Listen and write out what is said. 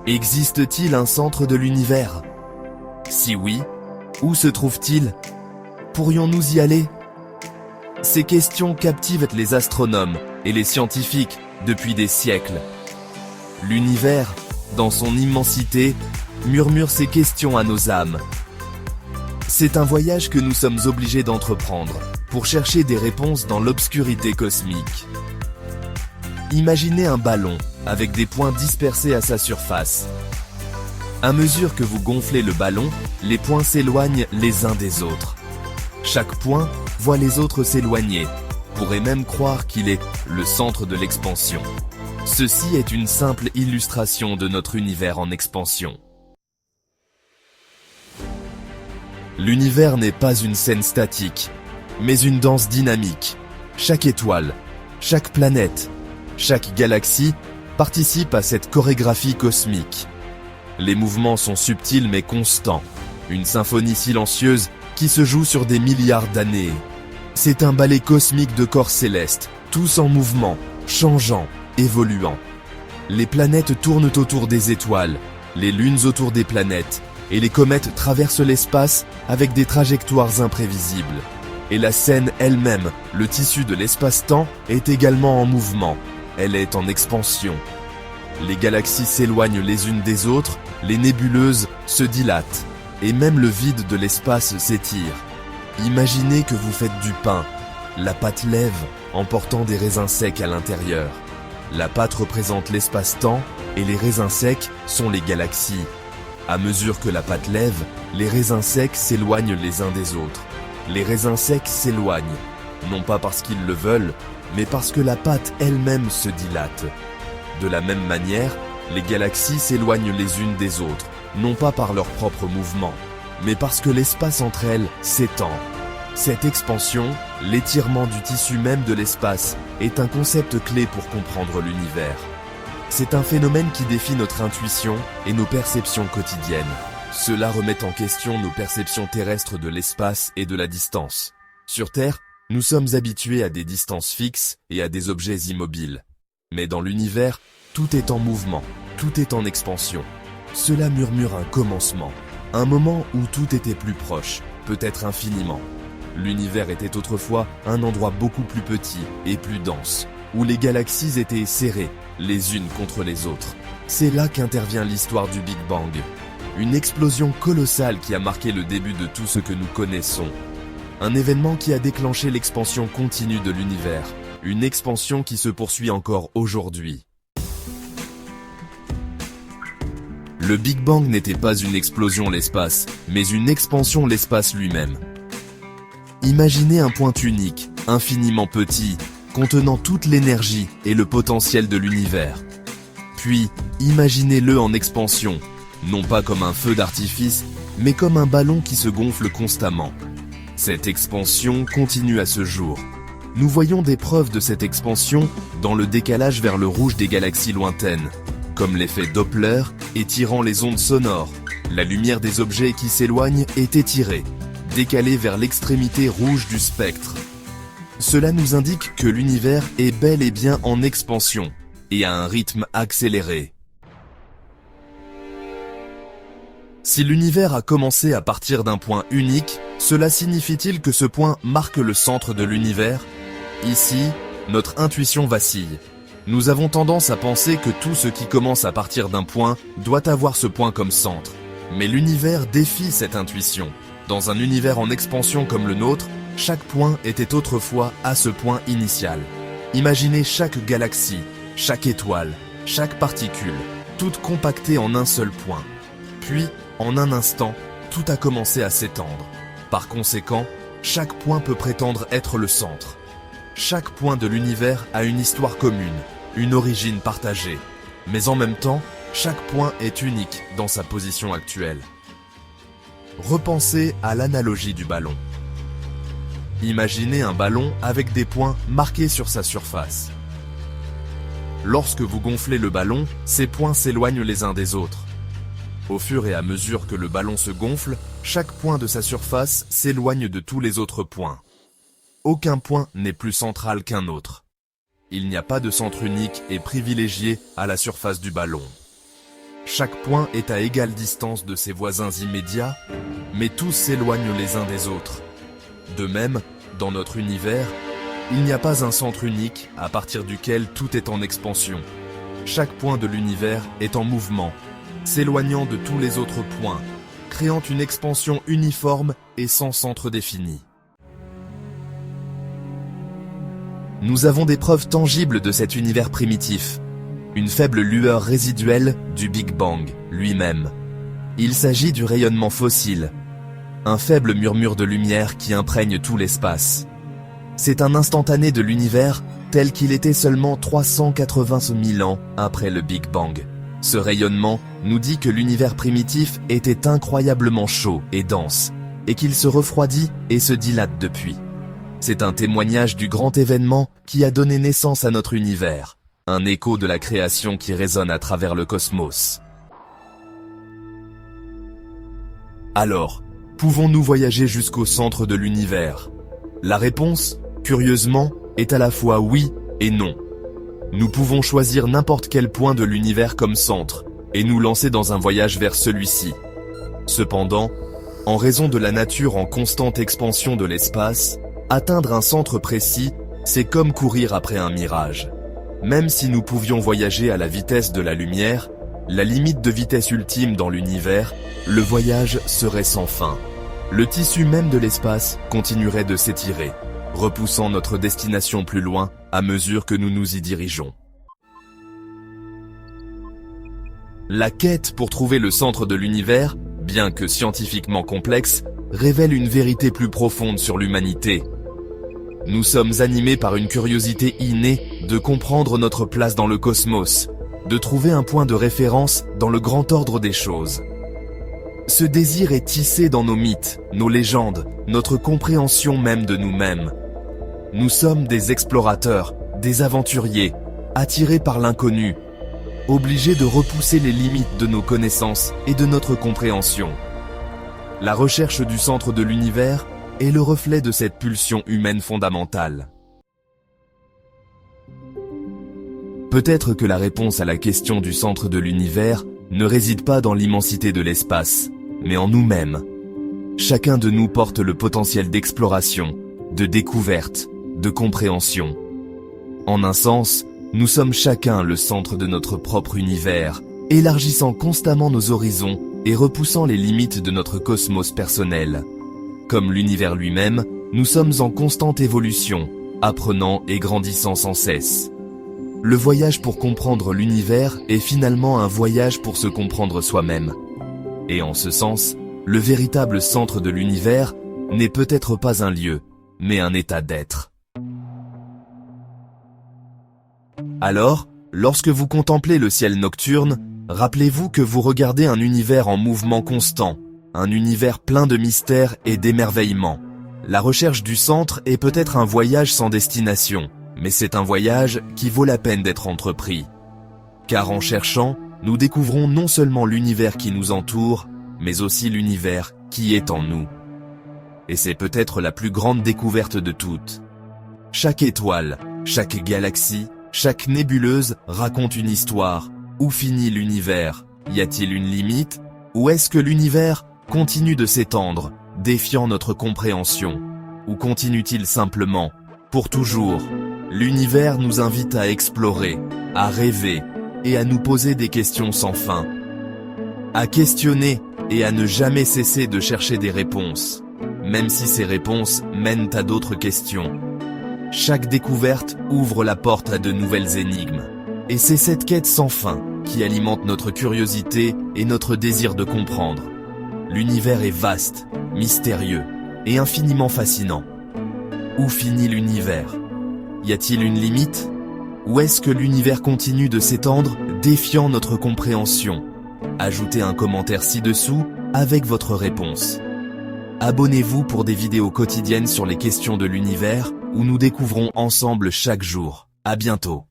Existe-t-il un centre de l'univers? Si oui, où se trouve-t-il? Pourrions-nous y aller? Ces questions captivent les astronomes et les scientifiques depuis des siècles. L'univers, dans son immensité, murmure ces questions à nos âmes. C'est un voyage que nous sommes obligés d'entreprendre pour chercher des réponses dans l'obscurité cosmique. Imaginez un ballon avec des points dispersés à sa surface. À mesure que vous gonflez le ballon, les points s'éloignent les uns des autres. Chaque point voit les autres s'éloigner, pourrait même croire qu'il est le centre de l'expansion. Ceci est une simple illustration de notre univers en expansion. L'univers n'est pas une scène statique, mais une danse dynamique. Chaque étoile, chaque planète, chaque galaxie participe à cette chorégraphie cosmique. Les mouvements sont subtils mais constants, une symphonie silencieuse qui se joue sur des milliards d'années. C'est un ballet cosmique de corps célestes, tous en mouvement, changeant, évoluant. Les planètes tournent autour des étoiles, les lunes autour des planètes, et les comètes traversent l'espace avec des trajectoires imprévisibles. Et la scène elle-même, le tissu de l'espace-temps, est également en mouvement. Elle est en expansion. Les galaxies s'éloignent les unes des autres, les nébuleuses se dilatent, et même le vide de l'espace s'étire. Imaginez que vous faites du pain. La pâte lève en portant des raisins secs à l'intérieur. La pâte représente l'espace-temps et les raisins secs sont les galaxies. À mesure que la pâte lève, les raisins secs s'éloignent les uns des autres. Les raisins secs s'éloignent, non pas parce qu'ils le veulent, mais parce que la pâte elle-même se dilate. De la même manière, les galaxies s'éloignent les unes des autres, non pas par leur propre mouvement, mais parce que l'espace entre elles s'étend. Cette expansion, l'étirement du tissu même de l'espace, est un concept clé pour comprendre l'univers. C'est un phénomène qui défie notre intuition et nos perceptions quotidiennes. Cela remet en question nos perceptions terrestres de l'espace et de la distance. Sur Terre, nous sommes habitués à des distances fixes et à des objets immobiles. Mais dans l'univers, tout est en mouvement, tout est en expansion. Cela murmure un commencement, un moment où tout était plus proche, peut-être infiniment. L'univers était autrefois un endroit beaucoup plus petit et plus dense, où les galaxies étaient serrées, les unes contre les autres. C'est là qu'intervient l'histoire du Big Bang. Une explosion colossale qui a marqué le début de tout ce que nous connaissons. Un événement qui a déclenché l'expansion continue de l'univers. Une expansion qui se poursuit encore aujourd'hui. Le Big Bang n'était pas une explosion l'espace, mais une expansion l'espace lui-même. Imaginez un point unique, infiniment petit, contenant toute l'énergie et le potentiel de l'univers. Puis, imaginez-le en expansion, non pas comme un feu d'artifice, mais comme un ballon qui se gonfle constamment. Cette expansion continue à ce jour. Nous voyons des preuves de cette expansion dans le décalage vers le rouge des galaxies lointaines, comme l'effet Doppler étirant les ondes sonores. La lumière des objets qui s'éloignent est étirée, décalée vers l'extrémité rouge du spectre. Cela nous indique que l'univers est bel et bien en expansion et à un rythme accéléré. Si l'univers a commencé à partir d'un point unique, cela signifie-t-il que ce point marque le centre de l'univers? Ici, notre intuition vacille. Nous avons tendance à penser que tout ce qui commence à partir d'un point doit avoir ce point comme centre. Mais l'univers défie cette intuition. Dans un univers en expansion comme le nôtre, chaque point était autrefois à ce point initial. Imaginez chaque galaxie, chaque étoile, chaque particule, toutes compactées en un seul point. Puis, en un instant, tout a commencé à s'étendre. Par conséquent, chaque point peut prétendre être le centre. Chaque point de l'univers a une histoire commune, une origine partagée. Mais en même temps, chaque point est unique dans sa position actuelle. Repensez à l'analogie du ballon. Imaginez un ballon avec des points marqués sur sa surface. Lorsque vous gonflez le ballon, ces points s'éloignent les uns des autres. Au fur et à mesure que le ballon se gonfle, chaque point de sa surface s'éloigne de tous les autres points. Aucun point n'est plus central qu'un autre. Il n'y a pas de centre unique et privilégié à la surface du ballon. Chaque point est à égale distance de ses voisins immédiats, mais tous s'éloignent les uns des autres. De même, dans notre univers, il n'y a pas un centre unique à partir duquel tout est en expansion. Chaque point de l'univers est en mouvement, s'éloignant de tous les autres points, créant une expansion uniforme et sans centre défini. Nous avons des preuves tangibles de cet univers primitif. Une faible lueur résiduelle du Big Bang lui-même. Il s'agit du rayonnement fossile, un faible murmure de lumière qui imprègne tout l'espace. C'est un instantané de l'univers tel qu'il était seulement 380 000 ans après le Big Bang. Ce rayonnement nous dit que l'univers primitif était incroyablement chaud et dense, et qu'il se refroidit et se dilate depuis. C'est un témoignage du grand événement qui a donné naissance à notre univers, un écho de la création qui résonne à travers le cosmos. Alors, pouvons-nous voyager jusqu'au centre de l'univers? La réponse, curieusement, est à la fois oui et non. Nous pouvons choisir n'importe quel point de l'univers comme centre, et nous lancer dans un voyage vers celui-ci. Cependant, en raison de la nature en constante expansion de l'espace, atteindre un centre précis, c'est comme courir après un mirage. Même si nous pouvions voyager à la vitesse de la lumière, la limite de vitesse ultime dans l'univers, le voyage serait sans fin. Le tissu même de l'espace continuerait de s'étirer, repoussant notre destination plus loin à mesure que nous nous y dirigeons. La quête pour trouver le centre de l'univers, bien que scientifiquement complexe, révèle une vérité plus profonde sur l'humanité. Nous sommes animés par une curiosité innée de comprendre notre place dans le cosmos, de trouver un point de référence dans le grand ordre des choses. Ce désir est tissé dans nos mythes, nos légendes, notre compréhension même de nous-mêmes. Nous sommes des explorateurs, des aventuriers, attirés par l'inconnu, obligés de repousser les limites de nos connaissances et de notre compréhension. La recherche du centre de l'univers est le reflet de cette pulsion humaine fondamentale. Peut-être que la réponse à la question du centre de l'univers ne réside pas dans l'immensité de l'espace, mais en nous-mêmes. Chacun de nous porte le potentiel d'exploration, de découverte, de compréhension. En un sens, nous sommes chacun le centre de notre propre univers, élargissant constamment nos horizons et repoussant les limites de notre cosmos personnel. Comme l'univers lui-même, nous sommes en constante évolution, apprenant et grandissant sans cesse. Le voyage pour comprendre l'univers est finalement un voyage pour se comprendre soi-même. Et en ce sens, le véritable centre de l'univers n'est peut-être pas un lieu, mais un état d'être. Alors, lorsque vous contemplez le ciel nocturne, rappelez-vous que vous regardez un univers en mouvement constant, un univers plein de mystères et d'émerveillements. La recherche du centre est peut-être un voyage sans destination, mais c'est un voyage qui vaut la peine d'être entrepris. Car en cherchant, nous découvrons non seulement l'univers qui nous entoure, mais aussi l'univers qui est en nous. Et c'est peut-être la plus grande découverte de toutes. Chaque étoile, chaque galaxie, chaque nébuleuse raconte une histoire. Où finit l'univers? Y a-t-il une limite? Ou est-ce que l'univers continue de s'étendre, défiant notre compréhension? Ou continue-t-il simplement, pour toujours? L'univers nous invite à explorer, à rêver, et à nous poser des questions sans fin. À questionner et à ne jamais cesser de chercher des réponses, même si ces réponses mènent à d'autres questions. Chaque découverte ouvre la porte à de nouvelles énigmes. Et c'est cette quête sans fin qui alimente notre curiosité et notre désir de comprendre. L'univers est vaste, mystérieux et infiniment fascinant. Où finit l'univers? Y a-t-il une limite? Ou est-ce que l'univers continue de s'étendre, défiant notre compréhension? Ajoutez un commentaire ci-dessous avec votre réponse. Abonnez-vous pour des vidéos quotidiennes sur les questions de l'univers où nous découvrons ensemble chaque jour. À bientôt.